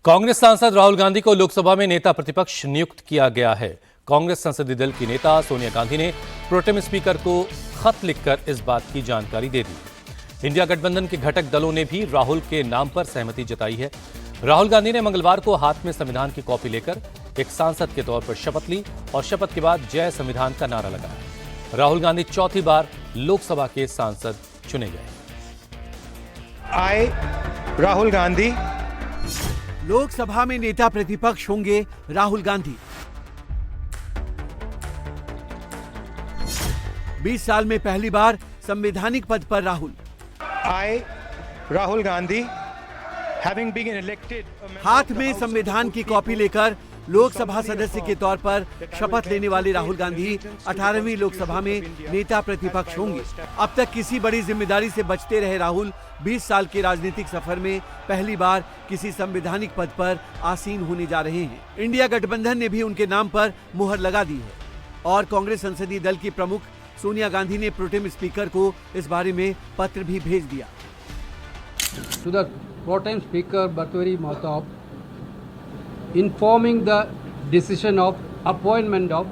कांग्रेस सांसद राहुल गांधी को लोकसभा में नेता प्रतिपक्ष नियुक्त किया गया है। कांग्रेस संसदीय दल की नेता सोनिया गांधी ने प्रोटेम स्पीकर को खत लिखकर इस बात की जानकारी दे दी। इंडिया गठबंधन के घटक दलों ने भी राहुल के नाम पर सहमति जताई है। राहुल गांधी ने मंगलवार को हाथ में संविधान की कॉपी लेकर एक सांसद के तौर पर शपथ ली और शपथ के बाद जय संविधान का नारा लगाया। राहुल गांधी चौथी बार लोकसभा के सांसद चुने गए। I, राहुल गांधी लोकसभा में नेता प्रतिपक्ष होंगे राहुल गांधी। 20 साल में पहली बार संवैधानिक पद पर Rahul. I, Rahul Gandhi having been elected हाथ में संविधान की कॉपी लेकर लोकसभा सदस्य के तौर पर शपथ लेने वाले राहुल गांधी 18वीं लोकसभा में नेता प्रतिपक्ष होंगे। अब तक किसी बड़ी जिम्मेदारी से बचते रहे राहुल 20 साल के राजनीतिक सफर में पहली बार किसी संवैधानिक पद पर आसीन होने जा रहे हैं। इंडिया गठबंधन ने भी उनके नाम पर मुहर लगा दी है और कांग्रेस संसदीय दल की प्रमुख सोनिया गांधी ने प्रोटेम स्पीकर को इस बारे में पत्र भी भेज दिया। To the Pro-Tem Speaker Bhartwari Mahtab, informing the decision of appointment of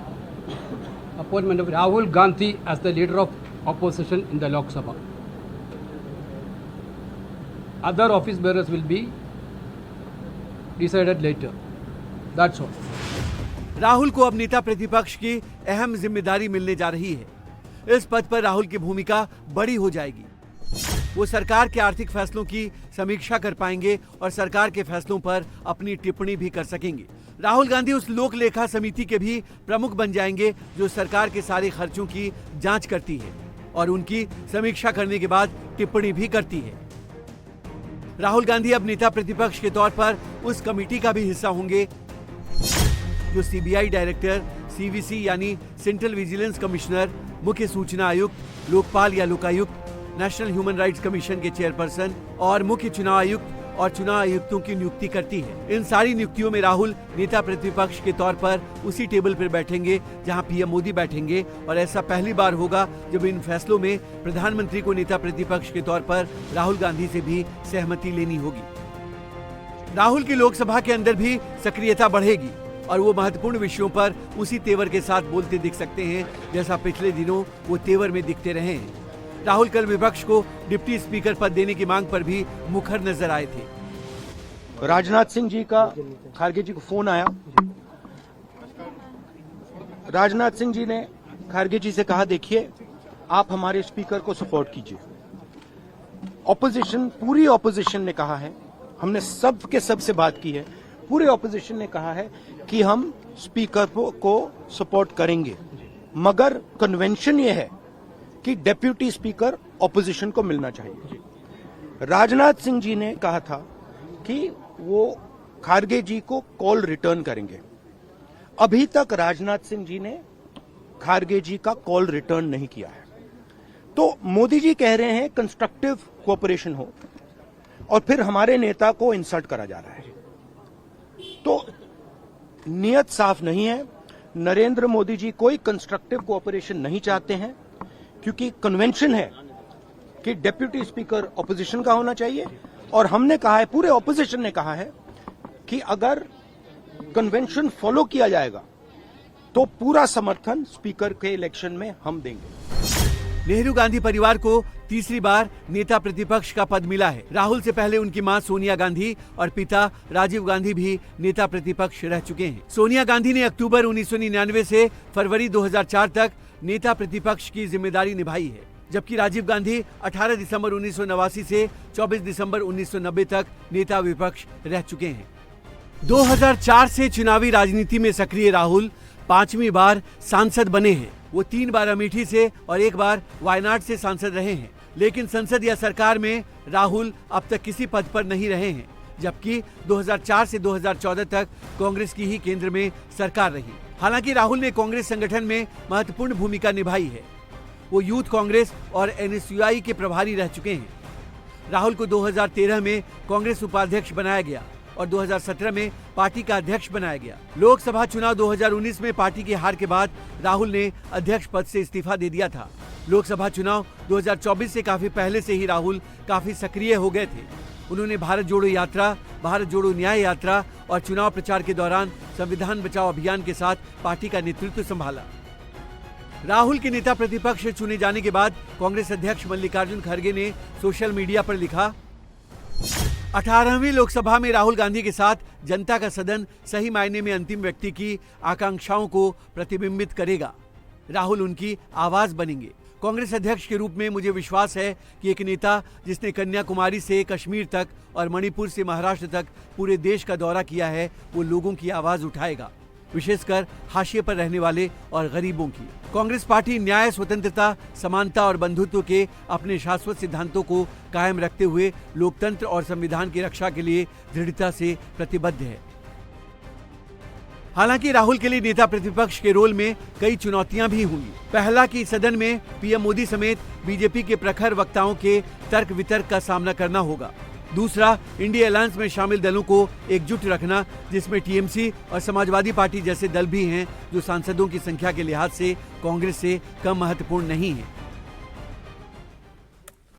Rahul Gandhi as the leader of opposition in the Lok Sabha. Other office bearers will be decided later. That's all. Rahul को अब नेता प्रतिपक्ष की अहम जिम्मेदारी मिलने जा रही है। इस पद पर राहुल की भूमिका बड़ी हो जाएगी। वो सरकार के आर्थिक फैसलों की समीक्षा कर पाएंगे और सरकार के फैसलों पर अपनी टिप्पणी भी कर सकेंगे। राहुल गांधी उस लोक लेखा समिति के भी प्रमुख बन जाएंगे जो सरकार के सारे खर्चों की जांच करती है और उनकी समीक्षा करने के बाद टिप्पणी भी करती है। राहुल गांधी अब नेता प्रतिपक्ष के तौर पर उस कमेटी का भी हिस्सा होंगे जो सीबीआई डायरेक्टर, सीवीसी यानी सेंट्रल विजिलेंस कमिश्नर, मुख्य सूचना आयुक्त, लोकपाल या Lokayukta, national human rights commission के चेयरपर्सन और मुख्य चुनाव आयुक्त और चुनाव आयुक्तों की नियुक्ति करती है। इन सारी नियुक्तियों में राहुल नेता प्रतिपक्ष के तौर पर उसी टेबल पर बैठेंगे जहां पीएम मोदी बैठेंगे और ऐसा पहली बार होगा जब इन फैसलों में प्रधानमंत्री को नेता प्रतिपक्ष के तौर पर राहुल गांधी से भी सहमति लेनी होगी। राहुल की लोकसभा के अंदर भी सक्रियता बढ़ेगी और वो महत्वपूर्ण विषयों पर उसी तेवर के साथ बोलते दिख सकते हैं जैसा पिछले दिनों वो तेवर में दिखते रहे हैं। राहुल कल विपक्ष को डिप्टी स्पीकर पद देने की मांग पर भी मुखर नजर आए थे। राजनाथ सिंह जी का खारगे जी को फोन आया। राजनाथ सिंह जी ने खारगे जी से कहा, देखिए आप हमारे स्पीकर को सपोर्ट कीजिए। ऑपोजिशन, पूरी ऑपोजिशन ने कहा है, हमने सब के सब से बात की है, पूरे ऑपोजिशन ने कहा है कि हम स्पीकर को सपोर्ट करेंगे, मगर कन्वेंशन ये है कि डेप्यूटी स्पीकर ऑपोजिशन को मिलना चाहिए। राजनाथ सिंह जी ने कहा था कि वो खारगे जी को कॉल रिटर्न करेंगे। अभी तक राजनाथ सिंह जी ने खारगे जी का कॉल रिटर्न नहीं किया है। तो मोदी जी कह रहे हैं कंस्ट्रक्टिव कोऑपरेशन हो और फिर हमारे नेता को इंसल्ट करा जा रहा है। तो नियत साफ नहीं है। नरेंद्र मोदी जी कोई कंस्ट्रक्टिव कोऑपरेशन नहीं चाहते हैं क्योंकि कन्वेंशन है कि डेप्यूटी स्पीकर ऑपोजिशन का होना चाहिए और हमने कहा है, पूरे ऑपोजिशन ने कहा है कि अगर कन्वेंशन फॉलो किया जाएगा तो पूरा समर्थन स्पीकर के इलेक्शन में हम देंगे। नेहरू गांधी परिवार को तीसरी बार नेता प्रतिपक्ष का पद मिला है। राहुल से पहले उनकी मां सोनिया गांधी और पिता राजीव गांधी भी नेता प्रतिपक्ष रह चुके हैं। सोनिया गांधी ने अक्टूबर 1999 से फरवरी 2004 तक नेता प्रतिपक्ष की जिम्मेदारी निभाई है, जबकि राजीव गांधी 18 दिसंबर 1989 से 24 दिसंबर 1990 तक नेता विपक्ष रह चुके हैं। 2004 से चुनावी राजनीति में सक्रिय राहुल 5वीं बार सांसद बने हैं। वो 3 बार अमेठी से और 1 बार वायनाड से सांसद रहे हैं, लेकिन संसद या सरकार में राहुल अब तक किसी पद पर नहीं रहे हैं, जबकि 2004 से 2014 तक कांग्रेस की ही केंद्र में सरकार रही। हालांकि राहुल ने कांग्रेस संगठन में महत्वपूर्ण भूमिका निभाई है। वो यूथ कांग्रेस और एनएसयूआई के प्रभारी रह चुके हैं। राहुल को 2013 में कांग्रेस उपाध्यक्ष बनाया गया और 2017 में पार्टी का अध्यक्ष बनाया गया। लोकसभा चुनाव 2019 में पार्टी की हार के बाद राहुल ने अध्यक्ष पद से इस्तीफा दे दिया था। लोकसभा चुनाव 2024 से काफी पहले से ही राहुल काफी सक्रिय हो गए थे उन्होंने भारत जोड़ो यात्रा, भारत जोड़ो न्याय यात्रा और चुनाव प्रचार के दौरान संविधान बचाओ अभियान के साथ पार्टी का नेतृत्व संभाला। राहुल के नेता प्रतिपक्ष चुने जाने के बाद कांग्रेस अध्यक्ष मल्लिकार्जुन खड़गे ने सोशल मीडिया पर लिखा, 18वीं लोकसभा में राहुल गांधी के साथ जनता का सदन सही मायने में अंतिम व्यक्ति की आकांक्षाओं को प्रतिबिंबित करेगा। राहुल उनकी आवाज बनेंगे। कांग्रेस अध्यक्ष के रूप में मुझे विश्वास है कि एक नेता जिसने कन्याकुमारी से कश्मीर तक और मणिपुर से महाराष्ट्र तक पूरे देश का दौरा किया है, वो लोगों की आवाज उठाएगा, विशेषकर हाशिए पर रहने वाले और गरीबों की। कांग्रेस पार्टी न्याय, स्वतंत्रता, समानता और बंधुत्व के अपने शाश्वत सिद्धांतों को कायम रखते हुए लोकतंत्र और संविधान की रक्षा के लिए दृढ़ता से प्रतिबद्ध है। हालांकि राहुल के लिए नेता प्रतिपक्ष के रोल में कई चुनौतियां भी हुई। पहला कि सदन में पीएम मोदी समेत बीजेपी के प्रखर वक्ताओं के तर्क वितर्क का सामना करना होगा। दूसरा, इंडिया अलायंस में शामिल दलों को एकजुट रखना, जिसमें टीएमसी और समाजवादी पार्टी जैसे दल भी हैं जो सांसदों की संख्या के लिहाज से कांग्रेस से कम महत्वपूर्ण नहीं है।